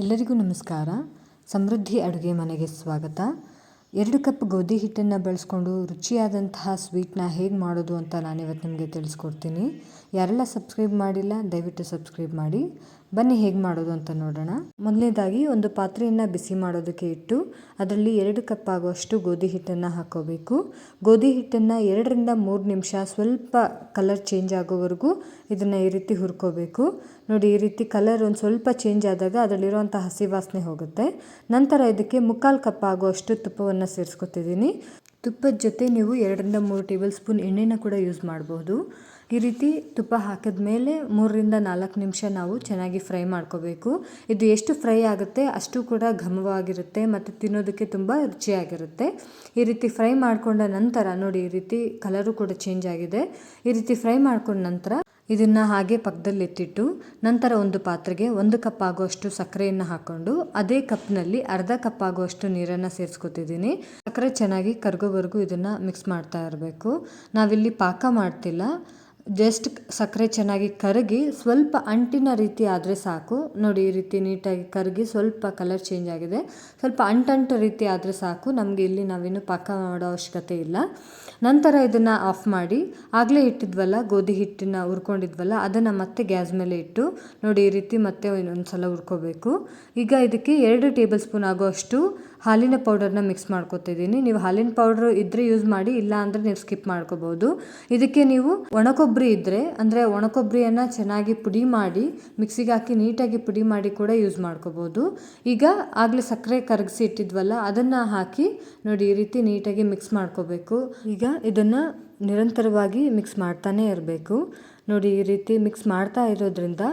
ಎಲ್ಲರಿಗೂ ನಮಸ್ಕಾರ. ಸಮೃದ್ಧಿ ಅಡುಗೆ ಮನೆಗೆ ಸ್ವಾಗತ. 2 ಕಪ್ ಗೋಧಿ ಹಿಟ್ಟನ್ನು ಬಳಸ್ಕೊಂಡು ರುಚಿಯಾದಂತಹ ಸ್ವೀಟ್ನ ಹೇಗೆ ಮಾಡೋದು ಅಂತ ನಾನಿವತ್ತು ನಿಮಗೆ ತಿಳಿಸ್ಕೊಡ್ತೀನಿ. ಯಾರೆಲ್ಲ ಸಬ್ಸ್ಕ್ರೈಬ್ ಮಾಡಿಲ್ಲ ದಯವಿಟ್ಟು ಸಬ್ಸ್ಕ್ರೈಬ್ ಮಾಡಿ. ಬನ್ನಿ ಹೇಗೆ ಮಾಡೋದು ಅಂತ ನೋಡೋಣ. ಮೊದಲನೇದಾಗಿ ಒಂದು ಪಾತ್ರೆಯನ್ನು ಬಿಸಿ ಮಾಡೋದಕ್ಕೆ ಇಟ್ಟು ಅದರಲ್ಲಿ 2 ಕಪ್ ಆಗುವಷ್ಟು ಗೋಧಿ ಹಿಟ್ಟನ್ನು ಹಾಕ್ಕೋಬೇಕು. ಗೋಧಿ ಹಿಟ್ಟನ್ನು 2ರಿಂದ 3 ನಿಮಿಷ ಸ್ವಲ್ಪ ಕಲರ್ ಚೇಂಜ್ ಆಗೋವರೆಗೂ ಇದನ್ನು ಈ ರೀತಿ ಹುರ್ಕೋಬೇಕು. ನೋಡಿ, ಈ ರೀತಿ ಕಲರ್ ಒಂದು ಸ್ವಲ್ಪ ಚೇಂಜ್ ಆದಾಗ ಅದರಲ್ಲಿರುವಂಥ ಹಸಿ ವಾಸನೆ ಹೋಗುತ್ತೆ. ನಂತರ ಇದಕ್ಕೆ 3/4 ಕಪ್ ಆಗುವಷ್ಟು ತುಪ್ಪವನ್ನು ಸೇರಿಸ್ಕೊತಿದ್ದೀನಿ. ತುಪ್ಪದ ಜೊತೆ ನೀವು 2ರಿಂದ 3 ಟೇಬಲ್ ಸ್ಪೂನ್ ಎಣ್ಣೆನ ಕೂಡ ಯೂಸ್ ಮಾಡಬಹುದು. ಈ ರೀತಿ ತುಪ್ಪ ಹಾಕಿದ ಮೇಲೆ 3ರಿಂದ 4 ನಿಮಿಷ ನಾವು ಚೆನ್ನಾಗಿ ಫ್ರೈ ಮಾಡ್ಕೋಬೇಕು. ಇದು ಎಷ್ಟು ಫ್ರೈ ಆಗುತ್ತೆ ಅಷ್ಟು ಕೂಡ ಘಮವಾಗಿರುತ್ತೆ ಮತ್ತು ತಿನ್ನೋದಕ್ಕೆ ತುಂಬ ರುಚಿಯಾಗಿರುತ್ತೆ. ಈ ರೀತಿ ಫ್ರೈ ಮಾಡಿಕೊಂಡ ನಂತರ ನೋಡಿ, ಈ ರೀತಿ ಕಲರು ಕೂಡ ಚೇಂಜ್ ಆಗಿದೆ. ಈ ರೀತಿ ಫ್ರೈ ಮಾಡ್ಕೊಂಡ ನಂತರ ಇದನ್ನು ಹಾಗೆ ಪಕ್ಕದಲ್ಲಿ ಎತ್ತಿಟ್ಟು ನಂತರ ಒಂದು ಪಾತ್ರೆಗೆ 1 ಕಪ್ ಆಗುವಷ್ಟು ಸಕ್ಕರೆಯನ್ನು ಹಾಕ್ಕೊಂಡು ಅದೇ ಕಪ್ನಲ್ಲಿ ಅರ್ಧ ಕಪ್ ಆಗುವಷ್ಟು ನೀರನ್ನು ಸೇರಿಸ್ಕೊತಿದ್ದೀನಿ. ಸಕ್ಕರೆ ಚೆನ್ನಾಗಿ ಕರಗೋವರೆಗೂ ಇದನ್ನು ಮಿಕ್ಸ್ ಮಾಡ್ತಾ ಇರಬೇಕು. ನಾವಿಲ್ಲಿ ಪಾಕ ಮಾಡ್ತಿಲ್ಲ, ಜಸ್ಟ್ ಸಕ್ಕರೆ ಚೆನ್ನಾಗಿ ಕರಗಿ ಸ್ವಲ್ಪ ಅಂಟಿನ ರೀತಿ ಆದರೆ ಸಾಕು. ನೋಡಿ, ಈ ರೀತಿ ನೀಟಾಗಿ ಕರಗಿ ಸ್ವಲ್ಪ ಕಲರ್ ಚೇಂಜ್ ಆಗಿದೆ. ಸ್ವಲ್ಪ ಅಂಟಂಟು ರೀತಿ ಆದರೆ ಸಾಕು. ನಮಗೆ ಇಲ್ಲಿ ನಾವಿನ್ನು ಪಾಕ ಮಾಡೋ ಅವಶ್ಯಕತೆ ಇಲ್ಲ. ನಂತರ ಇದನ್ನು ಆಫ್ ಮಾಡಿ ಆಗಲೇ ಇಟ್ಟಿದ್ವಲ್ಲ ಗೋಧಿ ಹಿಟ್ಟನ್ನು ಹುರ್ಕೊಂಡಿದ್ವಲ್ಲ ಅದನ್ನು ಮತ್ತೆ ಗ್ಯಾಸ್ ಮೇಲೆ ಇಟ್ಟು ನೋಡಿ, ಈ ರೀತಿ ಮತ್ತೆ ಇನ್ನೊಂದು ಸಲ ಹುರ್ಕೋಬೇಕು. ಈಗ ಇದಕ್ಕೆ 2 ಟೇಬಲ್ ಸ್ಪೂನ್ ಆಗುವಷ್ಟು ಹಾಲಿನ ಪೌಡರ್ನ ಮಿಕ್ಸ್ ಮಾಡ್ಕೊತಿದ್ದೀನಿ. ನೀವು ಹಾಲಿನ ಪೌಡ್ರ್ ಇದ್ದರೆ ಯೂಸ್ ಮಾಡಿ, ಇಲ್ಲ ಅಂದರೆ ನೀವು ಸ್ಕಿಪ್ ಮಾಡ್ಕೋಬೋದು. ಇದಕ್ಕೆ ನೀವು ಒಣಕೊಬ್ಬರಿ ಇದ್ದರೆ ಅಂದರೆ ಒಣಕೊಬ್ಬರಿಯನ್ನು ಚೆನ್ನಾಗಿ ಪುಡಿ ಮಾಡಿ ಮಿಕ್ಸಿಗೆ ಹಾಕಿ ನೀಟಾಗಿ ಪುಡಿ ಮಾಡಿ ಕೂಡ ಯೂಸ್ ಮಾಡ್ಕೋಬೋದು. ಈಗ ಆಗಲೇ ಸಕ್ಕರೆ ಕರಗಿಸಿ ಇಟ್ಟಿದ್ವಲ್ಲ ಅದನ್ನು ಹಾಕಿ ನೋಡಿ, ಈ ರೀತಿ ನೀಟಾಗಿ ಮಿಕ್ಸ್ ಮಾಡ್ಕೋಬೇಕು. ಈಗ ಇದನ್ನು ನಿರಂತರವಾಗಿ ಮಿಕ್ಸ್ ಮಾಡ್ತಾನೇ ಇರಬೇಕು. ನೋಡಿ, ಈ ರೀತಿ ಮಿಕ್ಸ್ ಮಾಡ್ತಾ ಇರೋದ್ರಿಂದ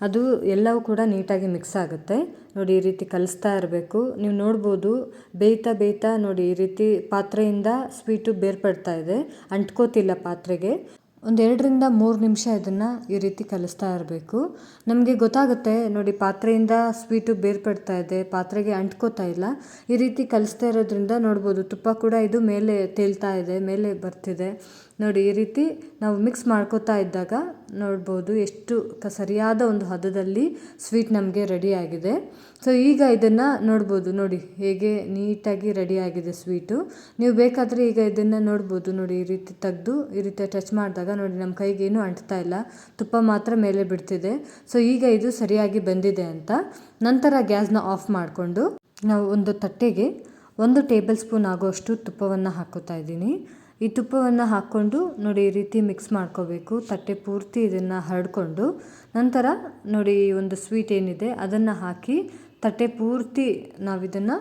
ಅದು ಎಲ್ಲವೂ ಕೂಡ ನೀಟಾಗಿ ಮಿಕ್ಸ್ ಆಗುತ್ತೆ. ನೋಡಿ, ಈ ರೀತಿ ಕಲಿಸ್ತಾ ಇರಬೇಕು. ನೀವು ನೋಡ್ಬೋದು, ಬೇಯ್ತಾ ನೋಡಿ, ಈ ರೀತಿ ಪಾತ್ರೆಯಿಂದ ಸ್ವೀಟು ಬೇರ್ಪಡ್ತಾ ಇದೆ, ಅಂಟ್ಕೋತಿಲ್ಲ ಪಾತ್ರೆಗೆ. ಒಂದು 2ರಿಂದ 3 ನಿಮಿಷ ಇದನ್ನು ಈ ರೀತಿ ಕಲಿಸ್ತಾ ಇರಬೇಕು. ನಮಗೆ ಗೊತ್ತಾಗುತ್ತೆ ನೋಡಿ, ಪಾತ್ರೆಯಿಂದ ಸ್ವೀಟು ಬೇರ್ಪಡ್ತಾ ಇದೆ, ಪಾತ್ರೆಗೆ ಅಂಟ್ಕೋತಾ ಇಲ್ಲ. ಈ ರೀತಿ ಕಲಿಸ್ತಾ ಇರೋದ್ರಿಂದ ನೋಡ್ಬೋದು, ತುಪ್ಪ ಕೂಡ ಇದು ಮೇಲೆ ತೇಲ್ತಾ ಇದೆ, ಮೇಲೆ ಬರ್ತಿದೆ. ನೋಡಿ, ಈ ರೀತಿ ನಾವು ಮಿಕ್ಸ್ ಮಾಡ್ಕೋತಾ ಇದ್ದಾಗ ನೋಡ್ಬೋದು ಎಷ್ಟು ಸರಿಯಾದ ಒಂದು ಹದದಲ್ಲಿ ಸ್ವೀಟ್ ನಮಗೆ ರೆಡಿಯಾಗಿದೆ. ಸೊ ಈಗ ಇದನ್ನು ನೋಡ್ಬೋದು, ನೋಡಿ ಹೇಗೆ ನೀಟಾಗಿ ರೆಡಿಯಾಗಿದೆ ಸ್ವೀಟು. ನೀವು ಬೇಕಾದರೆ ಈಗ ಇದನ್ನು ನೋಡ್ಬೋದು, ನೋಡಿ ಈ ರೀತಿ ತೆಗೆದು ಈ ರೀತಿ ಟಚ್ ಮಾಡಿದಾಗ ನೋಡಿ ನಮ್ಮ ಕೈಗೇನು ಅಂಟ್ತಾ ಇಲ್ಲ, ತುಪ್ಪ ಮಾತ್ರ ಮೇಲೆ ಬಿಡ್ತಿದೆ. ಸೊ ಈಗ ಇದು ಸರಿಯಾಗಿ ಬಂದಿದೆ ಅಂತ. ನಂತರ ಗ್ಯಾಸ್ನ ಆಫ್ ಮಾಡಿಕೊಂಡು ನಾವು ಒಂದು ತಟ್ಟೆಗೆ 1 ಟೇಬಲ್ ಸ್ಪೂನ್ ಆಗುವಷ್ಟು ತುಪ್ಪವನ್ನು ಹಾಕ್ಕೋತಾ ಇದ್ದೀನಿ. ಈ ತುಪ್ಪವನ್ನು ಹಾಕ್ಕೊಂಡು ನೋಡಿ, ಈ ರೀತಿ ಮಿಕ್ಸ್ ಮಾಡ್ಕೋಬೇಕು. ತಟ್ಟೆ ಪೂರ್ತಿ ಇದನ್ನು ಹರಡ್ಕೊಂಡು ನಂತರ ನೋಡಿ, ಈ ಒಂದು ಸ್ವೀಟ್ ಏನಿದೆ ಅದನ್ನು ಹಾಕಿ ತಟ್ಟೆ ಪೂರ್ತಿ ನಾವಿದನ್ನು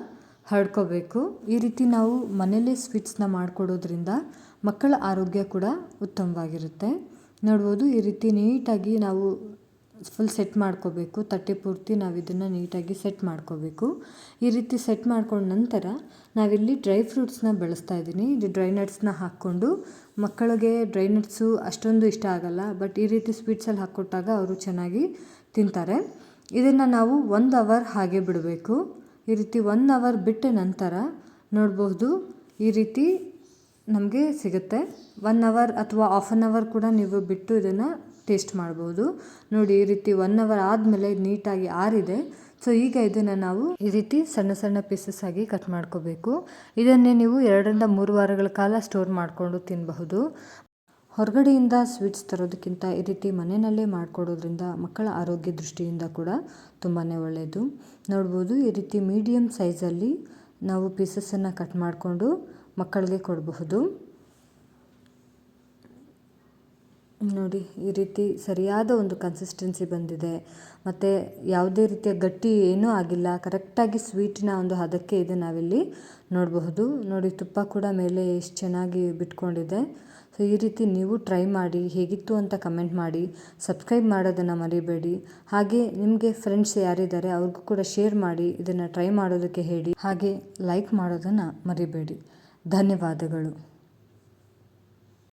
ಹರಡ್ಕೋಬೇಕು. ಈ ರೀತಿ ನಾವು ಮನೇಲೇ ಸ್ವೀಟ್ಸ್ನ ಮಾಡಿಕೊಡೋದ್ರಿಂದ ಮಕ್ಕಳ ಆರೋಗ್ಯ ಕೂಡ ಉತ್ತಮವಾಗಿರುತ್ತೆ. ನೋಡ್ಬೋದು, ಈ ರೀತಿ ನೀಟಾಗಿ ನಾವು ಫುಲ್ ಸೆಟ್ ಮಾಡ್ಕೋಬೇಕು. ತಟ್ಟೆ ಪೂರ್ತಿ ನಾವು ಇದನ್ನು ನೀಟಾಗಿ ಸೆಟ್ ಮಾಡ್ಕೋಬೇಕು. ಈ ರೀತಿ ಸೆಟ್ ಮಾಡ್ಕೊಂಡ ನಂತರ ನಾವಿಲ್ಲಿ ಡ್ರೈ ಫ್ರೂಟ್ಸ್ನ ಬಳಸ್ತಾ ಇದ್ದೀನಿ. ಇದು ಡ್ರೈ ನಟ್ಸ್ನ ಹಾಕ್ಕೊಂಡು, ಮಕ್ಕಳಿಗೆ ಡ್ರೈ ನಟ್ಸು ಅಷ್ಟೊಂದು ಇಷ್ಟ ಆಗಲ್ಲ, ಬಟ್ ಈ ರೀತಿ ಸ್ವೀಟ್ಸಲ್ಲಿ ಹಾಕ್ಕೊಟ್ಟಾಗ ಅವರು ಚೆನ್ನಾಗಿ ತಿಂತಾರೆ. ಇದನ್ನು ನಾವು 1 ಅವರ್ ಹಾಗೆ ಬಿಡಬೇಕು. ಈ ರೀತಿ 1 ಅವರ್ ಬಿಟ್ಟ ನಂತರ ನೋಡ್ಬೋದು, ಈ ರೀತಿ ನಮಗೆ ಸಿಗುತ್ತೆ. 1 ಅವರ್ ಅಥವಾ ಹಾಫ್ ಆನ್ ಅವರ್ ಕೂಡ ನೀವು ಬಿಟ್ಟು ಇದನ್ನು ಟೇಸ್ಟ್ ಮಾಡ್ಬೋದು. ನೋಡಿ, ಈ ರೀತಿ 1 ಅವರ್ ಆದಮೇಲೆ ನೀಟಾಗಿ ಆರಿದೆ. ಸೊ ಈಗ ಇದನ್ನು ನಾವು ಈ ರೀತಿ ಸಣ್ಣ ಸಣ್ಣ ಪೀಸಸ್ ಆಗಿ ಕಟ್ ಮಾಡ್ಕೋಬೇಕು. ಇದನ್ನೇ ನೀವು 2ರಿಂದ 3 ವಾರಗಳ ಕಾಲ ಸ್ಟೋರ್ ಮಾಡಿಕೊಂಡು ತಿನ್ನಬಹುದು. ಹೊರಗಡೆಯಿಂದ ಸ್ವೀಟ್ಸ್ ತರೋದಕ್ಕಿಂತ ಈ ರೀತಿ ಮನೆಯಲ್ಲೇ ಮಾಡಿಕೊಡೋದ್ರಿಂದ ಮಕ್ಕಳ ಆರೋಗ್ಯ ದೃಷ್ಟಿಯಿಂದ ಕೂಡ ತುಂಬಾ ಒಳ್ಳೆಯದು. ನೋಡ್ಬೋದು, ಈ ರೀತಿ ಮೀಡಿಯಮ್ ಸೈಜಲ್ಲಿ ನಾವು ಪೀಸಸನ್ನು ಕಟ್ ಮಾಡಿಕೊಂಡು ಮಕ್ಕಳಿಗೆ ಕೊಡಬಹುದು. ನೋಡಿ, ಈ ರೀತಿ ಸರಿಯಾದ ಒಂದು ಕನ್ಸಿಸ್ಟೆನ್ಸಿ ಬಂದಿದೆ ಮತ್ತು ಯಾವುದೇ ರೀತಿಯ ಗಟ್ಟಿ ಏನೂ ಆಗಿಲ್ಲ. ಕರೆಕ್ಟಾಗಿ ಸ್ವೀಟಿನ ಒಂದು ಹದಕ್ಕೆ ಇದೆ ನಾವಿಲ್ಲಿ ನೋಡಬಹುದು. ನೋಡಿ, ತುಪ್ಪ ಕೂಡ ಮೇಲೆ ಎಷ್ಟು ಚೆನ್ನಾಗಿ ಬಿಟ್ಕೊಂಡಿದೆ. ಸೊ ಈ ರೀತಿ ನೀವು ಟ್ರೈ ಮಾಡಿ, ಹೇಗಿತ್ತು ಅಂತ ಕಮೆಂಟ್ ಮಾಡಿ, ಸಬ್ಸ್ಕ್ರೈಬ್ ಮಾಡೋದನ್ನು ಮರಿಬೇಡಿ. ಹಾಗೆ ನಿಮಗೆ ಫ್ರೆಂಡ್ಸ್ ಯಾರಿದ್ದಾರೆ ಅವ್ರಿಗೂ ಕೂಡ ಶೇರ್ ಮಾಡಿ, ಇದನ್ನು ಟ್ರೈ ಮಾಡೋದಕ್ಕೆ ಹೇಳಿ. ಹಾಗೆ ಲೈಕ್ ಮಾಡೋದನ್ನು ಮರಿಬೇಡಿ. ಧನ್ಯವಾದಗಳು.